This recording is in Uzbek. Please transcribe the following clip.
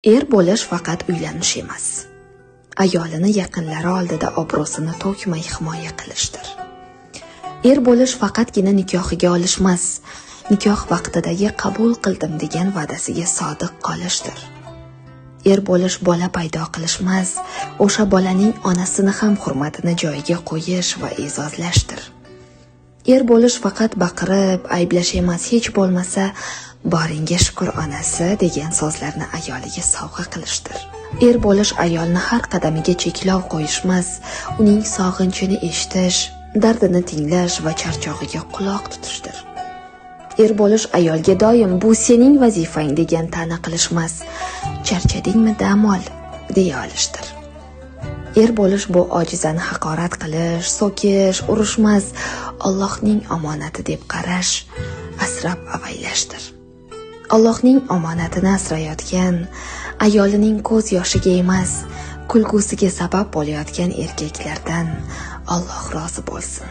Er bo'lish faqat uylanish emas. Ayolini yaqinlari oldida obro'sini to'kmay himoya qilishdir. Er bo'lish faqatgina nikohiga olishmas, nikoh vaqtidagi qabul qildim degan va'dasiga sodiq qolishdir. Er bo'lish bola paydo qilishmas, o'sha bolaning onasini ham hurmatini joyiga qo'yish va e'zozlashdir. Er bo'lish faqat baqirib, ayblash emas, hech bo'lmasa boringga shukur onasi degan so'zlarni ayoliga sovg'a qilishdir. Er bo'lish ayolni har qadamiga cheklov qo'yishmas, uning sog'inchini eshitish, dardini tinglash va charchog'iga quloq tutishdir. Er bo'lish ayolga doim bu sening vazifang degan ta'na qilishmas, charchadingmi dam ol deya olishdir. Er bo'lish bu ojizani haqorat qilish, so'kish, urishmas, Allohning omonati deb qarash, asrab avaylashdir. Allohning omonatini asrayotgan, ayolining ko'z yoshiga emas, kulgusiga sabab bo'layotgan erkaklardan Alloh rozi bo'lsin.